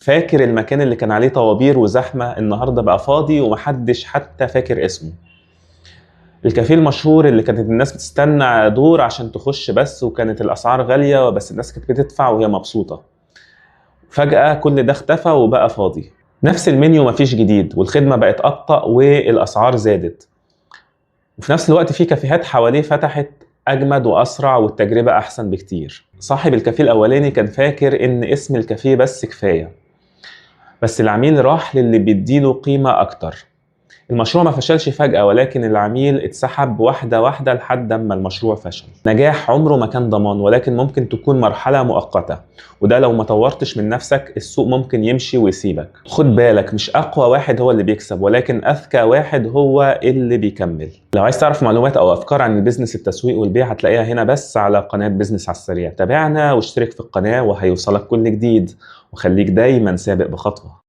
فاكر المكان اللي كان عليه طوابير وزحمة النهاردة بقى فاضي ومحدش حتى فاكر اسمه. الكافيه المشهور اللي كانت الناس بتستنى دور عشان تخش بس، وكانت الأسعار غالية بس الناس كانت بتدفع وهي مبسوطة. فجأة كل ده اختفى وبقى فاضي. نفس المنيو مفيش جديد، والخدمة بقت أبطأ والأسعار زادت. وفي نفس الوقت في كافيهات حواليه فتحت أجمد وأسرع والتجربة أحسن بكتير. صاحب الكافيه الأولاني كان فاكر إن اسم الكافيه بس كفاية، بس العميل راح للي بيديله قيمة أكتر. المشروع ما فشلش فجأة، ولكن العميل اتسحب واحدة واحدة لحد ما المشروع فشل. نجاح عمره ما كان ضمان، ولكن ممكن تكون مرحلة مؤقتة، وده لو ما طورتش من نفسك السوق ممكن يمشي ويسيبك. خد بالك، مش أقوى واحد هو اللي بيكسب، ولكن أذكى واحد هو اللي بيكمل. لو عايز تعرف معلومات أو أفكار عن البيزنس، التسويق والبيع، هتلاقيها هنا بس على قناة بيزنس على السريع. تابعنا واشترك في القناة وهيوصلك كل جديد، وخليك دايما سابق بخطوة.